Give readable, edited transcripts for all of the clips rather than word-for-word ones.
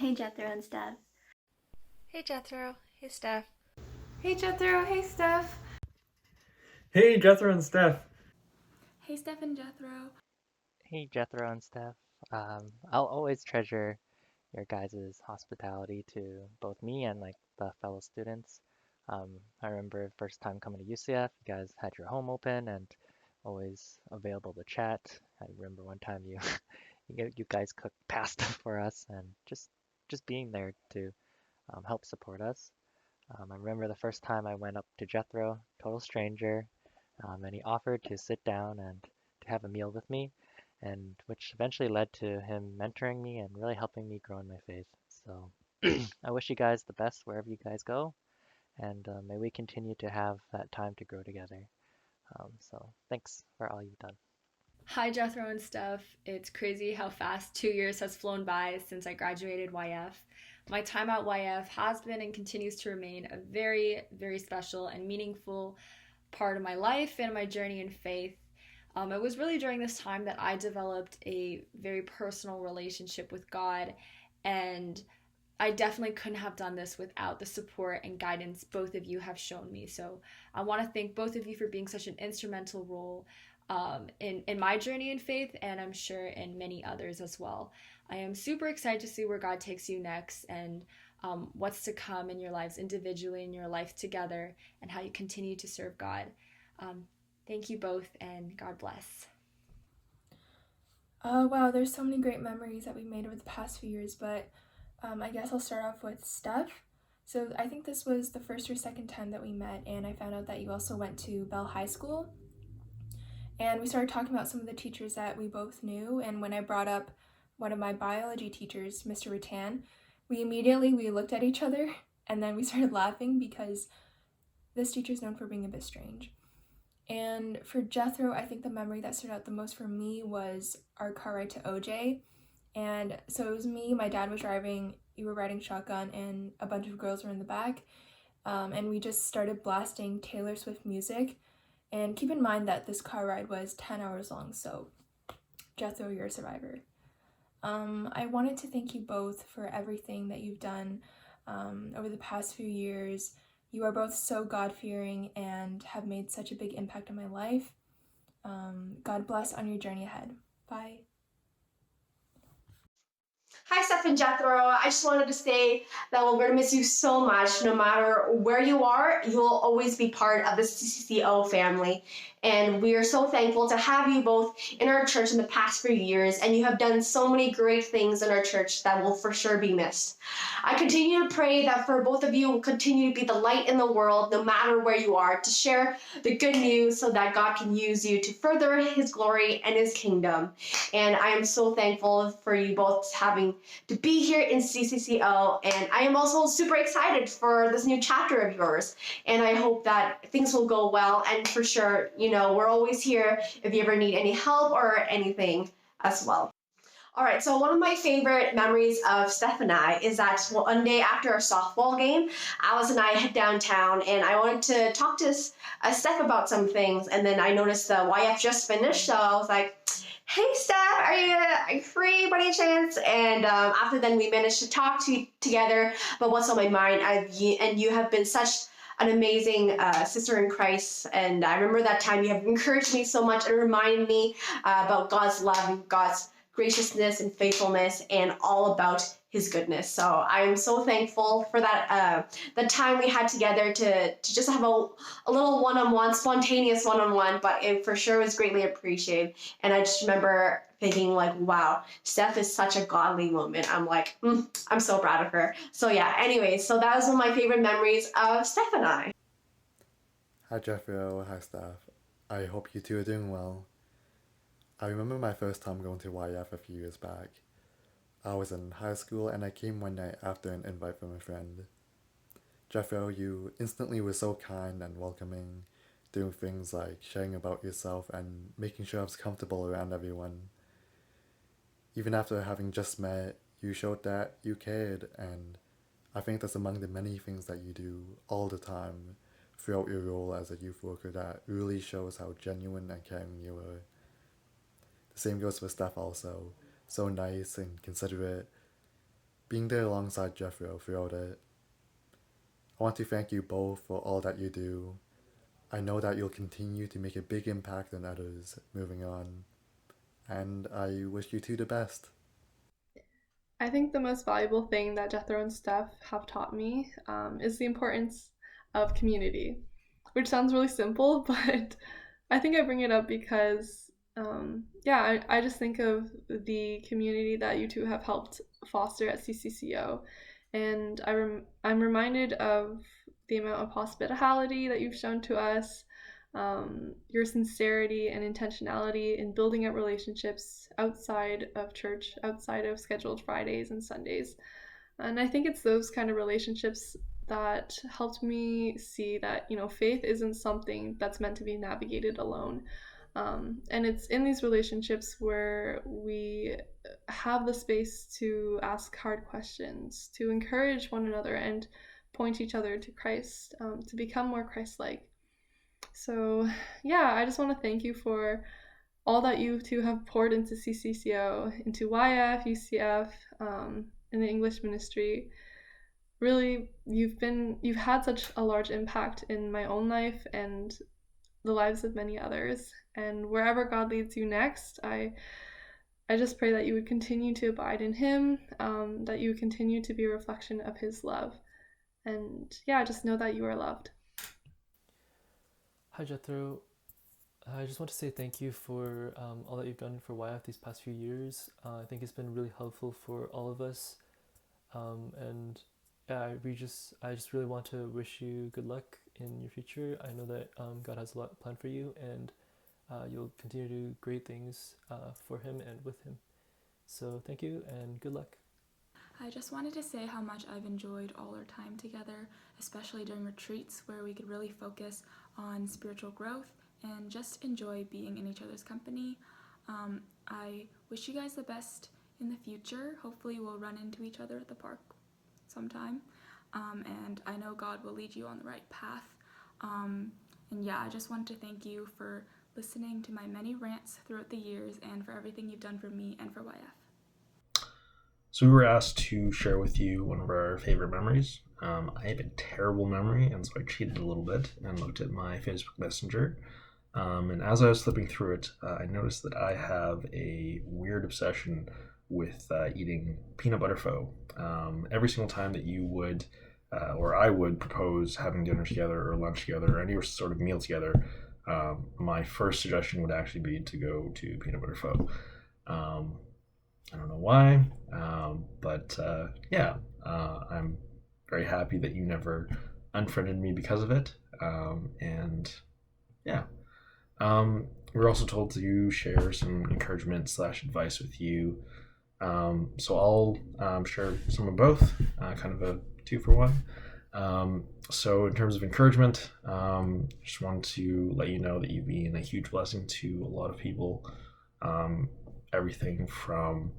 Hey Jethro and Steph. Hey Jethro. Hey Steph. Hey Jethro, hey Steph. Hey, Jethro and Steph. Hey Steph and Jethro. Hey Jethro and Steph. I'll always treasure your guys' hospitality to both me and like the fellow students. I remember first time coming to UCF, you guys had your home open and always available to chat. I remember one time you you guys cooked pasta for us and just being there to help support us. I remember the first time I went up to Jethro, total stranger, and he offered to sit down and to have a meal with me, and which eventually led to him mentoring me and really helping me grow in my faith. So I wish you guys the best wherever you guys go, and may we continue to have that time to grow together. So thanks for all you've done. Hi, Jethro and Steph. It's crazy how fast 2 years has flown by since I graduated YF. My time at YF has been and continues to remain a very, very special and meaningful part of my life and my journey in faith. It was really during this time that I developed a very personal relationship with God, and I definitely couldn't have done this without the support and guidance both of you have shown me. So I want to thank both of you for being such an instrumental role in my journey in faith, and I'm sure in many others as well. I am super excited to see where God takes you next and what's to come in your lives individually, in your life together, and how you continue to serve God. Thank you both, and God bless. Wow, there's so many great memories that we made over the past few years, but I guess I'll start off with Steph. So I think this was the first or second time that we met, and I found out that you also went to Bell High School. And we started talking about some of the teachers that we both knew, and when I brought up one of my biology teachers, Mr. Rattan, we looked at each other, and then we started laughing because this teacher's known for being a bit strange. And for Jethro, I think the memory that stood out the most for me was our car ride to OJ. And so it was me, my dad was driving, you were riding shotgun, and a bunch of girls were in the back. And we just started blasting Taylor Swift music. And keep in mind that this car ride was 10 hours long, so Jethro, you're a survivor. I wanted to thank you both for everything that you've done over the past few years. You are both so God-fearing and have made such a big impact on my life. God bless on your journey ahead. Bye. Hi, Steph and Jethro. I just wanted to say that we're going to miss you so much. No matter where you are, you'll always be part of the CCCO family. And we are so thankful to have you both in our church in the past few years. And you have done so many great things in our church that will for sure be missed. I continue to pray that for both of you will continue to be the light in the world, no matter where you are, to share the good news so that God can use you to further His glory and His kingdom. And I am so thankful for you both having to be here in CCCO, and I am also super excited for this new chapter of yours, and I hope that things will go well, and for sure, we're always here if you ever need any help or anything as well. All right, so one of my favorite memories of Steph and I is that one day after our softball game, Alice and I head downtown, and I wanted to talk to Steph about some things, and then I noticed the YF just finished, so I was like, hey Steph, are you free by any chance? And after then we managed to talk together about what's on my mind. And you have been such an amazing sister in Christ, and I remember that time you have encouraged me so much and reminded me about God's love and God's graciousness and faithfulness and all about His goodness. So I am so thankful for that the time we had together to just have a little one-on-one, spontaneous one-on-one, but it for sure was greatly appreciated. And I just remember thinking like, wow, Steph is such a godly woman. I'm like, I'm so proud of her. So yeah, anyways, so that was one of my favorite memories of Steph and I. Hi Jethro, hi Steph. I hope you two are doing well. I remember my first time going to YF a few years back. I was in high school and I came one night after an invite from a friend. Jethro, you instantly were so kind and welcoming, doing things like sharing about yourself and making sure I was comfortable around everyone. Even after having just met, you showed that you cared, and I think that's among the many things that you do all the time throughout your role as a youth worker that really shows how genuine and caring you are. The same goes for Steph also. So nice and considerate. being there alongside Jethro throughout it. I want to thank you both for all that you do. I know that you'll continue to make a big impact on others moving on, and I wish you two the best. I think the most valuable thing that Jethro and Steph have taught me is the importance of community, which sounds really simple, but I think I bring it up because, I just think of the community that you two have helped foster at CCCO, and I'm reminded of the amount of hospitality that you've shown to us, your sincerity and intentionality in building up relationships outside of church, outside of scheduled Fridays and Sundays. And I think it's those kind of relationships that helped me see that, faith isn't something that's meant to be navigated alone. And it's in these relationships where we have the space to ask hard questions, to encourage one another, and point each other to Christ, to become more Christ-like. So, I just want to thank you for all that you two have poured into CCCO, into YF, UCF, in the English ministry. Really, you've had such a large impact in my own life and the lives of many others. And wherever God leads you next, I just pray that you would continue to abide in Him, that you would continue to be a reflection of His love. And just know that you are loved. Hi Jethro, I just want to say thank you for all that you've done for YF these past few years. I think it's been really helpful for all of us, I just really want to wish you good luck in your future. I know that God has a lot planned for you, and you'll continue to do great things for Him and with Him. So thank you and good luck. I just wanted to say how much I've enjoyed all our time together, especially during retreats where we could really focus on spiritual growth and just enjoy being in each other's company. I wish you guys the best in the future. Hopefully we'll run into each other at the park sometime. And I know God will lead you on the right path. I just wanted to thank you for listening to my many rants throughout the years and for everything you've done for me and for YF. So we were asked to share with you one of our favorite memories. I have a terrible memory, and so I cheated a little bit and looked at my Facebook Messenger. And as I was flipping through it, I noticed that I have a weird obsession with eating peanut butter pho. Every single time that you would, or I would propose having dinner together or lunch together or any sort of meal together, my first suggestion would actually be to go to peanut butter pho. I don't know why, but I'm very happy that you never unfriended me because of it. We're also told to share some encouragement / advice with you. So I'll share some of both, kind of a 2-for-1. So in terms of encouragement, just want to let you know that you've been a huge blessing to a lot of people. Everything from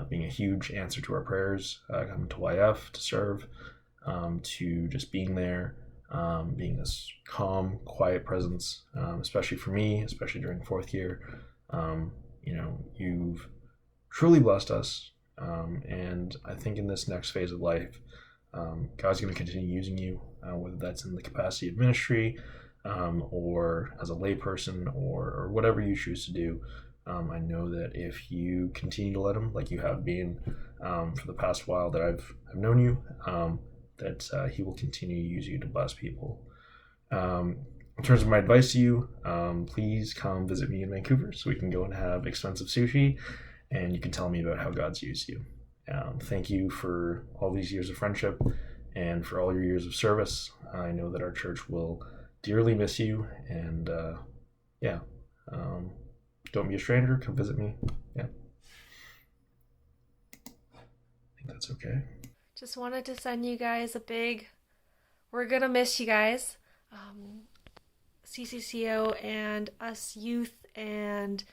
being a huge answer to our prayers, coming to YF to serve, to just being there, being this calm, quiet presence, especially for me, especially during 4th year. You've truly blessed us, and I think in this next phase of life, God's going to continue using you, whether that's in the capacity of ministry, or as a layperson, or whatever you choose to do. I know that if you continue to let Him, like you have been for the past while that I've known you, that He will continue to use you to bless people. In terms of my advice to you, please come visit me in Vancouver so we can go and have expensive sushi, and you can tell me about how God's used you. Thank you for all these years of friendship and for all your years of service. I know that our church will dearly miss you, and don't be a stranger. Come visit me. Yeah. I think that's okay. Just wanted to send you guys a big, we're gonna miss you guys. CCCO and us youth and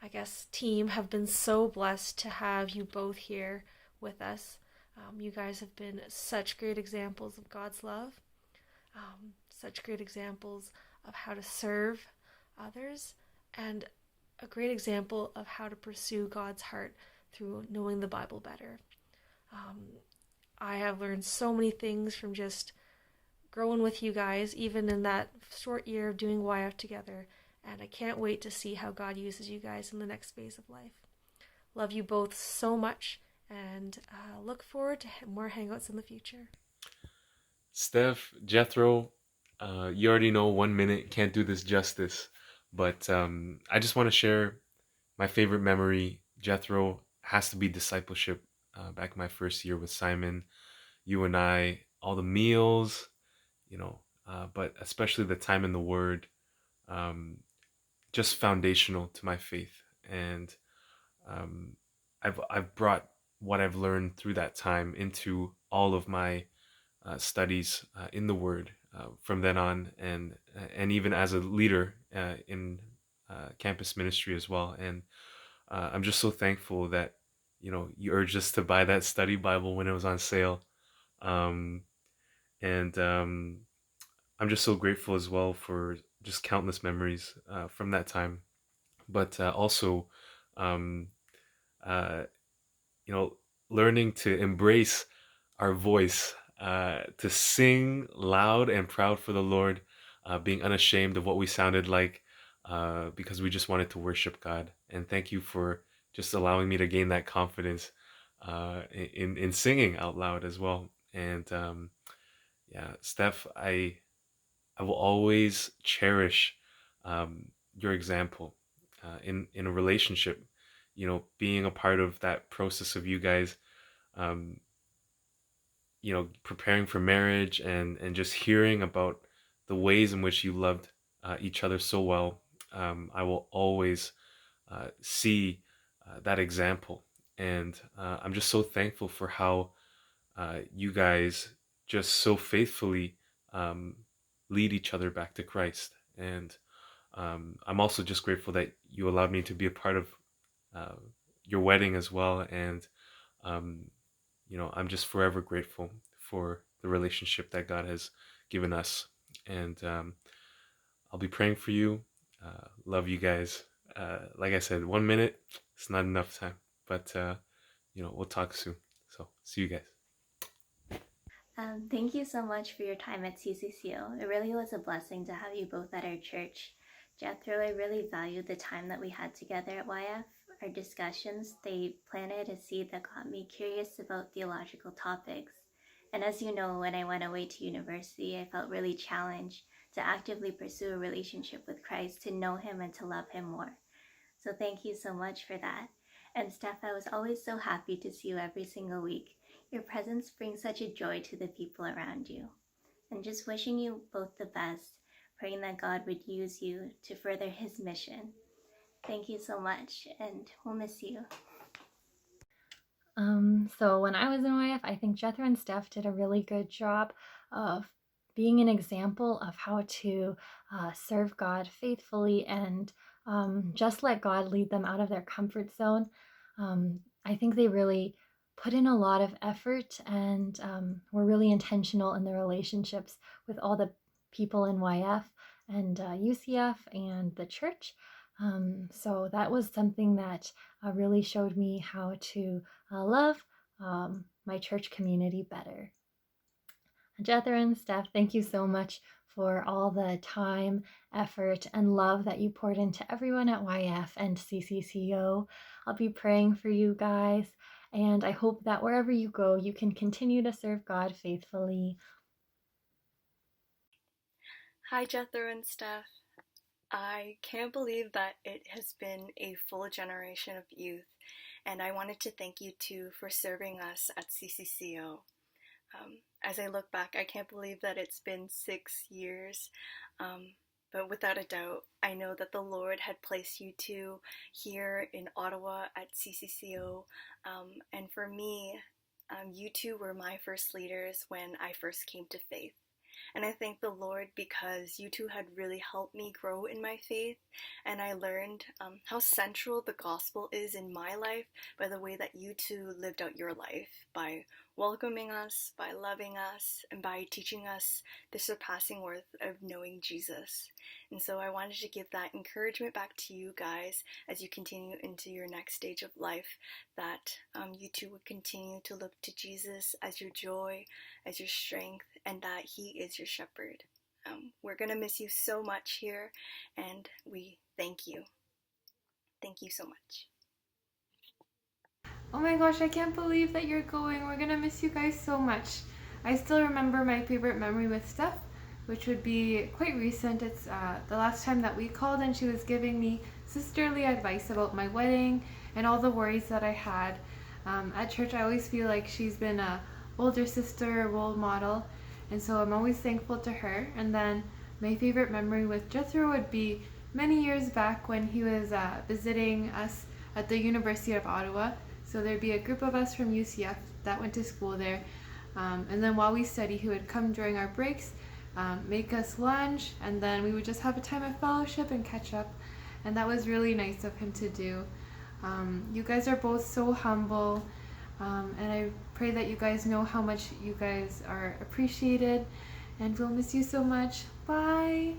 I guess team have been so blessed to have you both here with us. You guys have been such great examples of God's love, such great examples of how to serve others, and a great example of how to pursue God's heart through knowing the Bible better. I have learned so many things from just growing with you guys, even in that short year of doing YF together. And I can't wait to see how God uses you guys in the next phase of life. Love you both so much, and look forward to more hangouts in the future. Steph, Jethro, you already know 1 minute can't do this justice, but I just want to share my favorite memory. Jethro has to be discipleship. Back my first year with Simon, you and I, all the meals, but especially the time in the Word, um, just foundational to my faith. And um, I've brought what I've learned through that time into all of my studies in the Word from then on, and even as a leader in campus ministry as well. And I'm just so thankful that you urged us to buy that study Bible when it was on sale, um, and I'm just so grateful as well for just countless memories from that time. But also, um, uh, you know, learning to embrace our voice, to sing loud and proud for the Lord, being unashamed of what we sounded like, because we just wanted to worship God. And thank you for just allowing me to gain that confidence in singing out loud as well. And yeah, Steph, I will always cherish your example in a relationship. Being a part of that process of you guys, um, preparing for marriage and just hearing about the ways in which you loved each other so well. I will always see that example, and I'm just so thankful for how you guys just so faithfully um, lead each other back to Christ. And I'm also just grateful that you allowed me to be a part of uh, your wedding as well. And um, I'm just forever grateful for the relationship that God has given us. And I'll be praying for you. Love you guys. Like I said, 1 minute, it's not enough time, but we'll talk soon. So see you guys. Thank you so much for your time at CCCO. It really was a blessing to have you both at our church. Jethro, I really valued the time that we had together at YF. Our discussions, they planted a seed that got me curious about theological topics. And as you know, when I went away to university, I felt really challenged to actively pursue a relationship with Christ, to know him and to love him more. So thank you so much for that. And Steph, I was always so happy to see you every single week. Your presence brings such a joy to the people around you. And just wishing you both the best, praying that God would use you to further his mission. Thank you so much, and we'll miss you. So when I was in YF, I think Jethro and Steph did a really good job of being an example of how to serve God faithfully and just let God lead them out of their comfort zone. I think they really put in a lot of effort and were really intentional in their relationships with all the people in YF and UCF and the church. So that was something that really showed me how to love my church community better. Jethro and Steph, thank you so much for all the time, effort, and love that you poured into everyone at YF and CCCO. I'll be praying for you guys, and I hope that wherever you go, you can continue to serve God faithfully. Hi, Jethro and Steph. I can't believe that it has been a full generation of youth, and I wanted to thank you too for serving us at CCCO. As I look back, I can't believe that it's been 6 years, but without a doubt, I know that the Lord had placed you two here in Ottawa at CCCO, and for me, you two were my first leaders when I first came to faith. And I thank the Lord because you two had really helped me grow in my faith, and I learned how central the gospel is in my life by the way that you two lived out your life, by welcoming us, by loving us, and by teaching us the surpassing worth of knowing Jesus. And so I wanted to give that encouragement back to you guys as you continue into your next stage of life, that you too would continue to look to Jesus as your joy, as your strength, and that He is your shepherd. We're going to miss you so much here, and we thank you. Thank you so much. Oh my gosh, I can't believe that you're going. We're gonna miss you guys so much. I still remember my favorite memory with Steph, which would be quite recent. It's the last time that we called and she was giving me sisterly advice about my wedding and all the worries that I had. At church, I always feel like she's been a older sister, role model, and so I'm always thankful to her. And then my favorite memory with Jethro would be many years back when he was visiting us at the University of Ottawa. So there'd be a group of us from UCF that went to school there. And then while we studied, he would come during our breaks, make us lunch, and then we would just have a time of fellowship and catch up. And that was really nice of him to do. You guys are both so humble, and I pray that you guys know how much you guys are appreciated, and we'll miss you so much. Bye!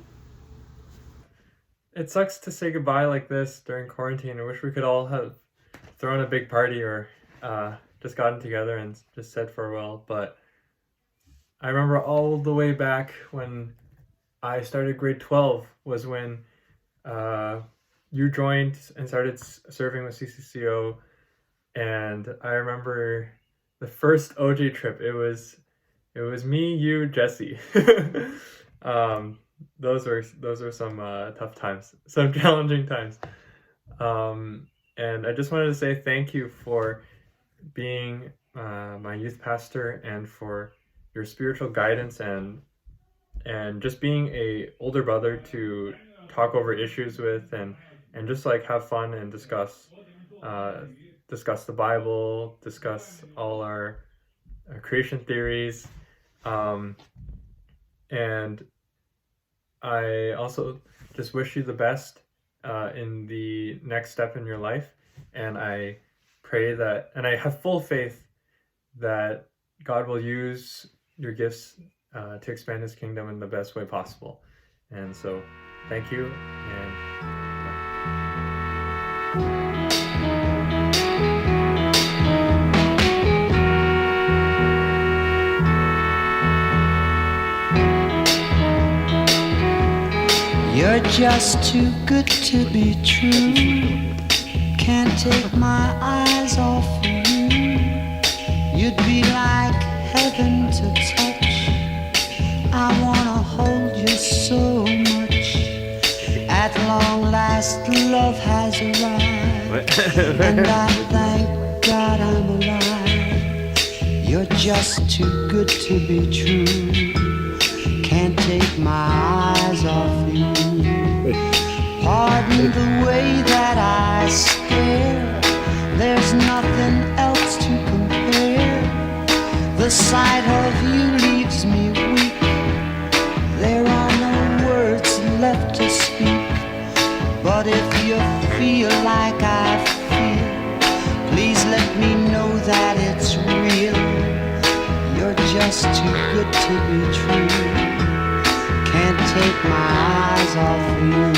It sucks to say goodbye like this during quarantine. I wish we could all have thrown a big party or just gotten together and just said farewell. But I remember all the way back when I started grade 12 was when you joined and started serving with CCCO. And I remember the first OJ trip. It was me, you, Jesse. Those were some tough times, some challenging times. And I just wanted to say thank you for being my youth pastor and for your spiritual guidance and just being a older brother to talk over issues with and just like have fun and discuss the Bible, discuss all our creation theories, and I also just wish you the best in the next step in your life, and I pray that, and I have full faith that God will use your gifts to expand His kingdom in the best way possible. And so, thank you, and you're just too good to be true. Can't take my eyes off of you. You'd be like heaven to touch. I wanna hold you so much. At long last, love has arrived, and I thank God I'm alive. You're just too good to be true. Can't take my eyes off you. Pardon the way that I stare. There's nothing else to compare. The sight of you leaves me weak. There are no words left to speak. But if you feel like I feel, please let me know that it's real. You're just too good to be true. Can't take my eyes off you.